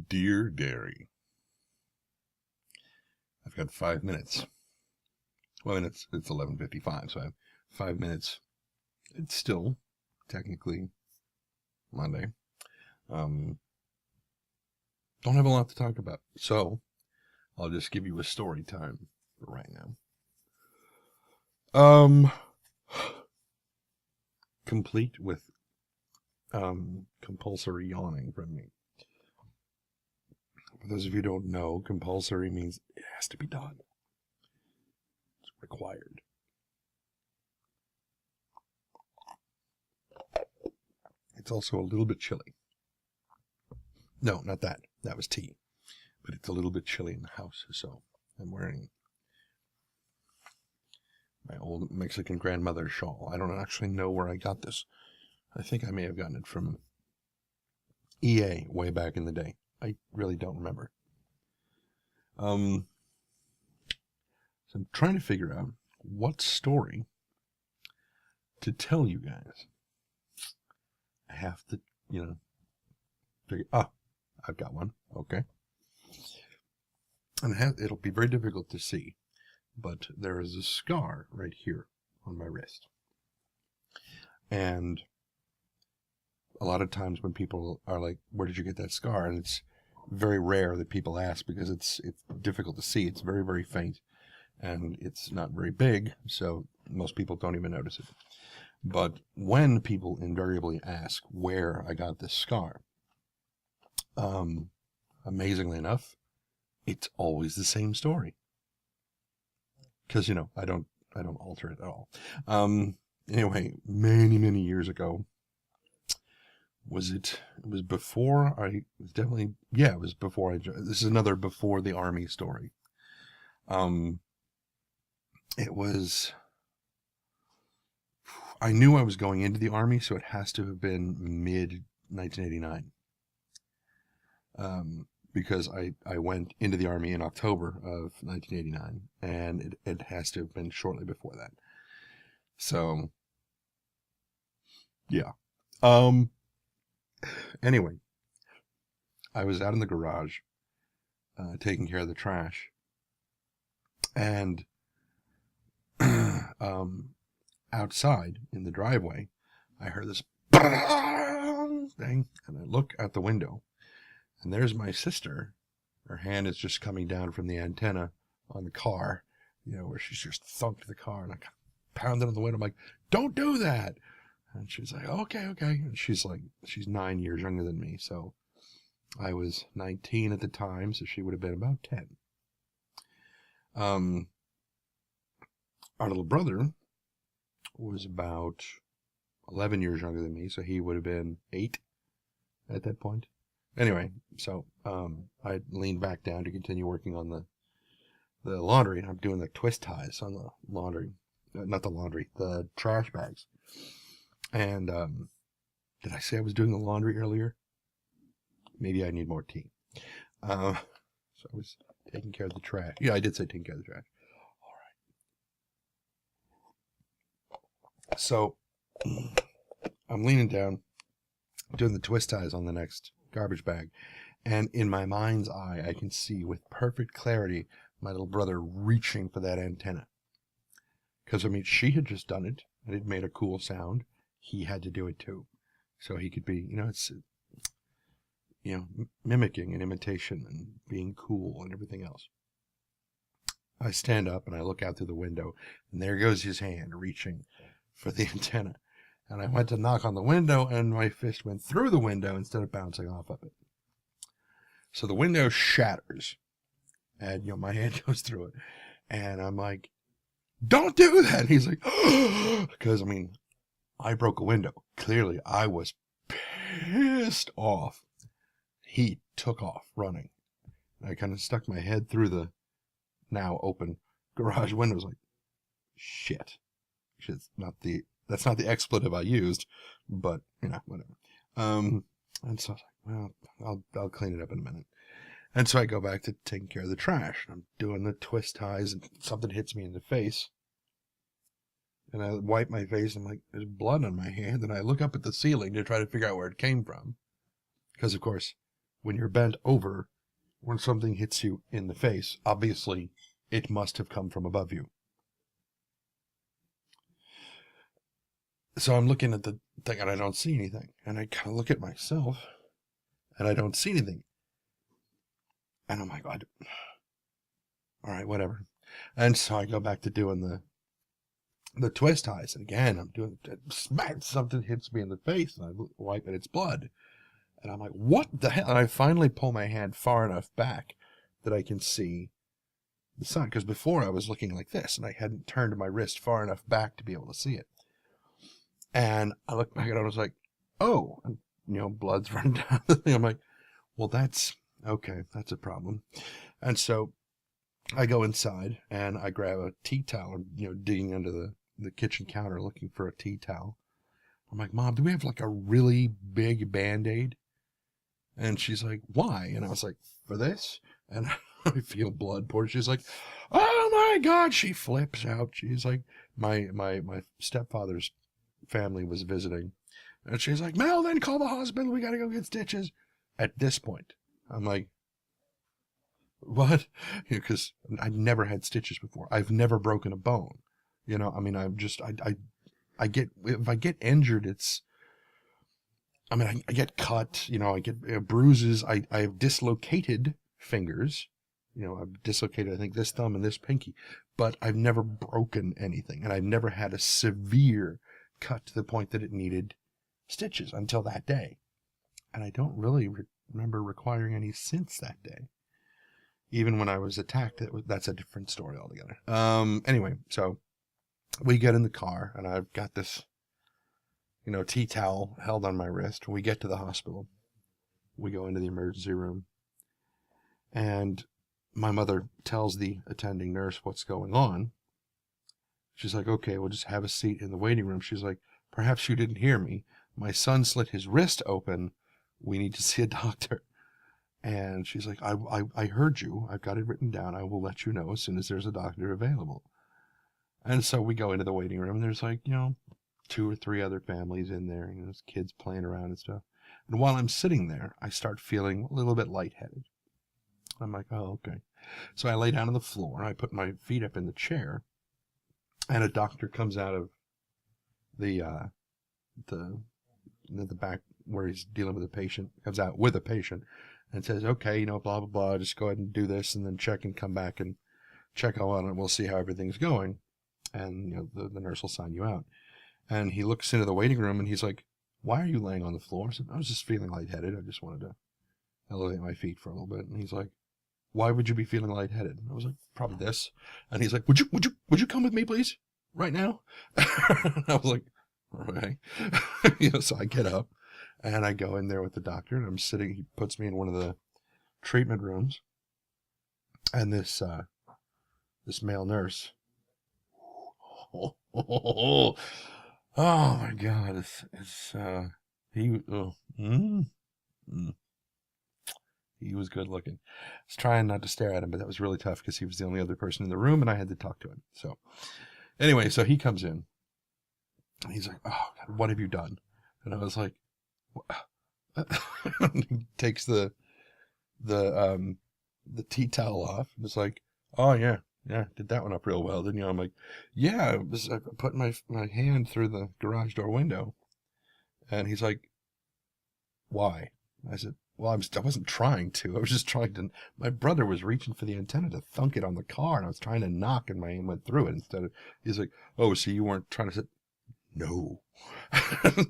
Dear Derry, I've got 5 minutes. Well, and it's 11:55, so I have 5 minutes. It's still technically Monday. Don't have a lot to talk about, so I'll just give you a story time for right now. Complete with compulsory yawning from me. For those of you who don't know, compulsory means it has to be done. It's required. It's also a little bit chilly. No, not that. That was tea. But it's a little bit chilly in the house, so I'm wearing my old Mexican grandmother's shawl. I don't actually know where I got this. I think I may have gotten it from EA way back in the day. I really don't remember. So I'm trying to figure out what story to tell you guys. I have to, figure. I've got one. Okay. And it'll be very difficult to see, but there is a scar right here on my wrist. And a lot of times when people are like, where did you get that scar? And it's very rare that people ask because it's difficult to see. It's very, very faint and it's not very big. So most people don't even notice it. But when people invariably ask where I got this scar, amazingly enough, it's always the same story. Because, I don't alter it at all. Anyway, many, many years ago, it was before it was before I joined. This is another before the Army story. I knew I was going into the Army, so it has to have been mid-1989. Because I went into the Army in October of 1989, and it has to have been shortly before that. So, yeah. Anyway, I was out in the garage, taking care of the trash, and outside in the driveway, I heard this thing, and I look out the window, and there's my sister. Her hand is just coming down from the antenna on the car, where she's just thunked the car, and I pounded on the window. I'm like, don't do that. And she's like, okay. And she's 9 years younger than me. So I was 19 at the time, so she would have been about 10. Our little brother was about 11 years younger than me, so he would have been 8 at that point. Anyway, so I leaned back down to continue working on the laundry, and I'm doing the twist ties on the laundry. Not the laundry, the trash bags. And did I say I was doing the laundry earlier? Maybe I need more tea. So I was taking care of the trash. Yeah, I did say taking care of the trash. All right. So I'm leaning down, doing the twist ties on the next garbage bag. And in my mind's eye, I can see with perfect clarity my little brother reaching for that antenna. Because, she had just done it, and it made a cool sound. He had to do it too. So he could be, it's, mimicking and imitation and being cool and everything else. I stand up and I look out through the window, and there goes his hand reaching for the antenna. And I went to knock on the window, and my fist went through the window instead of bouncing off of it. So the window shatters, and, my hand goes through it. And I'm like, don't do that. And he's like, because, I broke a window. Clearly, I was pissed off. He took off running. I kind of stuck my head through the now open garage window. I was like, shit. That's not the expletive I used, but, whatever. And so I was like, well, I'll clean it up in a minute. And so I go back to taking care of the trash. I'm doing the twist ties, and something hits me in the face. And I wipe my face, and I'm like, there's blood on my hand. And I look up at the ceiling to try to figure out where it came from. Because, of course, when you're bent over, when something hits you in the face, obviously it must have come from above you. So I'm looking at the thing and I don't see anything. And I kind of look at myself and I don't see anything. And I'm like, all right, whatever. And so I go back to doing the twist ties. And again, I'm doing smack, something hits me in the face and I wipe and it's blood. And I'm like, what the hell? And I finally pull my hand far enough back that I can see the sun. Because before I was looking like this and I hadn't turned my wrist far enough back to be able to see it. And I looked back at it, I was like, oh, and, blood's running down the thing. I'm like, well, that's okay. That's a problem. And so I go inside and I grab a tea towel, digging under the kitchen counter looking for a tea towel. I'm like, Mom, do we have like a really big Band-Aid? And she's like, why? And I was like, for this? And I feel blood pour. She's like, oh my God. She flips out. She's like, my stepfather's family was visiting. And she's like, Mel, then call the hospital. We got to go get stitches. At this point, I'm like, what? Because I've never had stitches before. I've never broken a bone. I get, if I get injured, I get cut, I get bruises. I have dislocated fingers. I've dislocated, I think, this thumb and this pinky, but I've never broken anything. And I've never had a severe cut to the point that it needed stitches until that day. And I don't really remember requiring any since that day. Even when I was attacked, that's a different story altogether. Anyway, so we get in the car and I've got this, tea towel held on my wrist. We get to the hospital. We go into the emergency room and my mother tells the attending nurse what's going on. She's like, okay, we'll just have a seat in the waiting room. She's like, perhaps you didn't hear me. My son slit his wrist open. We need to see a doctor. And she's like, I heard you. I've got it written down. I will let you know as soon as there's a doctor available. And so we go into the waiting room. And there's like, 2 or 3 other families in there. There's kids playing around and stuff. And while I'm sitting there, I start feeling a little bit lightheaded. I'm like, oh, okay. So I lay down on the floor. I put my feet up in the chair. And a doctor comes out of the back where he's dealing with a patient, comes out with a patient and says, okay, blah, blah, blah, just go ahead and do this and then check and come back and check on it and we'll see how everything's going. And, the nurse will sign you out. And he looks into the waiting room and he's like, why are you laying on the floor? I said, I was just feeling lightheaded. I just wanted to elevate my feet for a little bit. And he's like, why would you be feeling lightheaded? And I was like, probably this. And he's like, would you come with me, please? Right now? And I was like, okay. So I get up and I go in there with the doctor and I'm sitting, he puts me in one of the treatment rooms and this male nurse. Oh my God. He was good looking. I was trying not to stare at him, but that was really tough because he was the only other person in the room and I had to talk to him. So anyway, so he comes in and he's like, oh God, what have you done? And I was like, he takes the tea towel off and it's like, oh yeah, did that one up real well, didn't you? I'm like, yeah, I put my hand through the garage door window. And he's like, why? I said, well, I wasn't trying to. I was just trying to. My brother was reaching for the antenna to thunk it on the car, and I was trying to knock, and my hand went through it instead of. He's like, oh, so you weren't trying to say, no.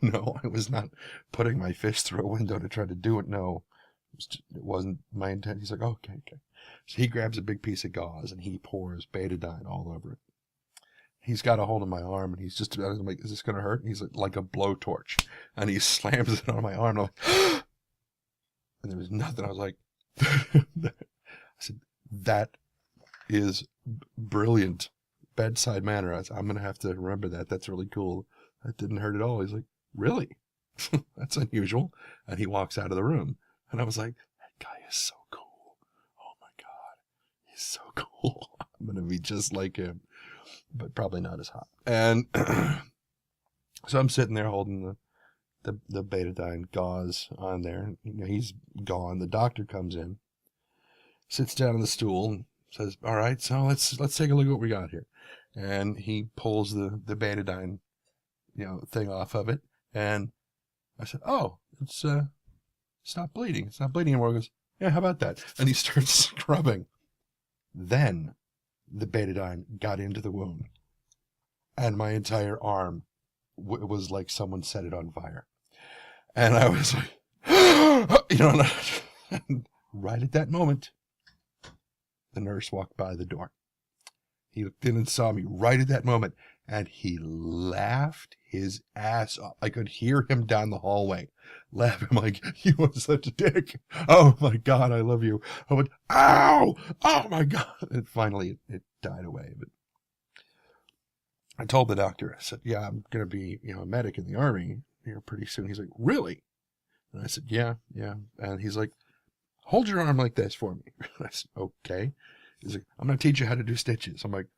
No, I was not putting my fist through a window to try to do it. No, it wasn't my intent. He's like, okay. So he grabs a big piece of gauze, and he pours betadine all over it. He's got a hold of my arm, and he's just about to like, is this going to hurt? And he's like a blowtorch, and he slams it on my arm, and I'm like, and there was nothing. I was like, I said, that is brilliant bedside manner. I'm going to have to remember that. That's really cool. That didn't hurt at all. He's like, really? That's unusual. And he walks out of the room. And I was like, that guy is so cool. Oh my God. He's so cool. I'm going to be just like him, but probably not as hot. And so I'm sitting there holding the betadine gauze on there. He's gone. The doctor comes in, sits down on the stool, and says, "All right, so let's take a look at what we got here." And he pulls the betadine, thing off of it. And I said, "Oh, it's not bleeding. It's not bleeding anymore." He goes, "Yeah, how about that?" And he starts scrubbing. Then the betadine got into the wound, and my entire arm was like someone set it on fire. And I was like, and right at that moment, the nurse walked by the door. He looked in and saw me right at that moment, and he laughed his ass off. I could hear him down the hallway laughing like, "You are such a dick. Oh my God, I love you." I went, "Ow! Oh my God." And finally it died away. But I told the doctor, I said, "Yeah, I'm going to be, a medic in the Army here pretty soon." He's like, "Really?" And I said, yeah. And he's like, "Hold your arm like this for me." I said, "Okay." He's like, "I'm going to teach you how to do stitches." I'm like,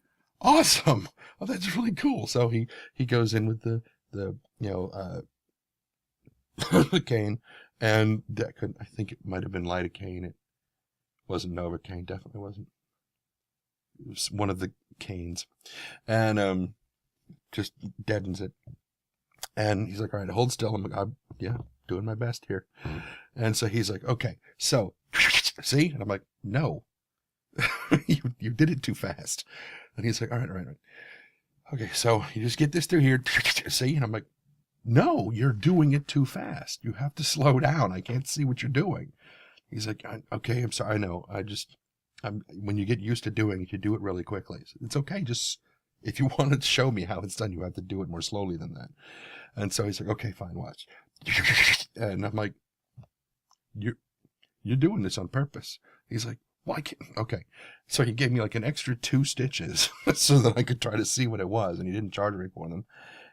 "Awesome. Oh, that's really cool." So he goes in with the the cane, and I think it might have been lidocaine. It wasn't Novocaine. Definitely wasn't. It was one of the canes. And just deadens it. And he's like, "All right, hold still." I'm like, "Yeah, doing my best here." And so he's like, "Okay, so see?" And I'm like, "No, you did it too fast." And he's like, "All right. Okay, so you just get this through here, see?" And I'm like, "No, you're doing it too fast. You have to slow down. I can't see what you're doing." He's like, "Okay, I'm sorry. I know. When you get used to doing it, you do it really quickly. It's okay. Just if you want to show me how it's done, you have to do it more slowly than that." And so he's like, "Okay, fine, watch." And I'm like, "You're doing this on purpose." He's like, "Why can't?" Okay. So he gave me like an extra 2 stitches so that I could try to see what it was, and he didn't charge me for them.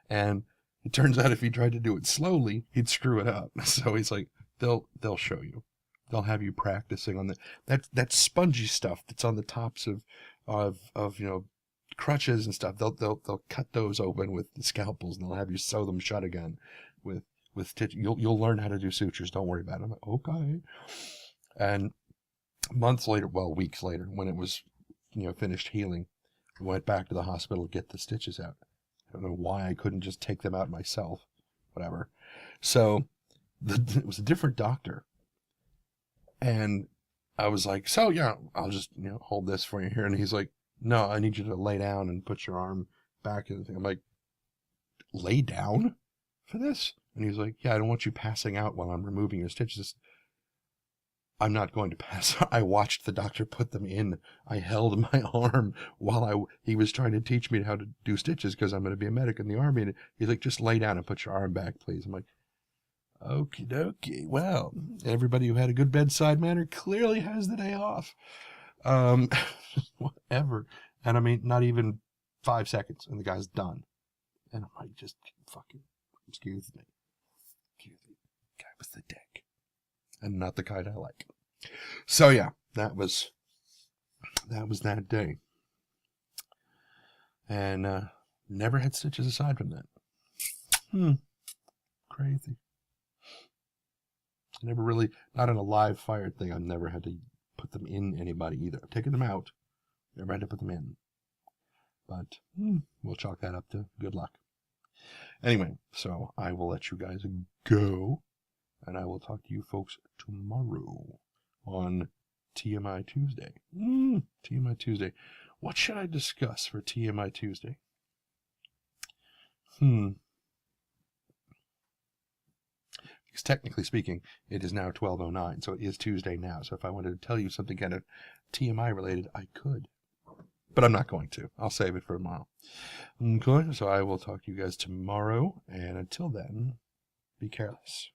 And it turns out if he tried to do it slowly, he'd screw it up. So he's like, they'll show you. They'll have you practicing on that spongy stuff that's on the tops of crutches and stuff. They'll cut those open with the scalpels, and they'll have you sew them shut again with stitch. You'll learn how to do sutures. Don't worry about it. I'm like, okay. And months later, well, weeks later, when it was finished healing, I went back to the hospital to get the stitches out. I don't know why I couldn't just take them out myself. Whatever. So it was a different doctor, and I was like, "So yeah, I'll just hold this for you here." And he's like, "No, I need you to lay down and put your arm back in the thing." I'm like, "Lay down for this?" And he's like, "Yeah, I don't want you passing out while I'm removing your stitches." I'm not going to pass. I watched the doctor put them in. I held my arm while he was trying to teach me how to do stitches, because I'm going to be a medic in the Army. And he's like, "Just lay down and put your arm back, please." I'm like, "Okie dokie. Well, everybody who had a good bedside manner clearly has the day off." Whatever. And I mean, not even 5 seconds, and the guy's done. And I'm like, just fucking, excuse me. Guy was the dick. And not the kind I like. So yeah, that was that day. And never had stitches aside from that. Crazy. Never really, not in a live fire thing, I've never had to put them in anybody either. I've taken them out, never had to put them in. But we'll chalk that up to good luck. Anyway, so I will let you guys go, and I will talk to you folks tomorrow on TMI Tuesday. TMI Tuesday. What should I discuss for TMI Tuesday? Because technically speaking, it is now 12:09, so it is Tuesday now. So if I wanted to tell you something kind of TMI related, I could. But I'm not going to. I'll save it for tomorrow. Okay, so I will talk to you guys tomorrow, and until then, be careless.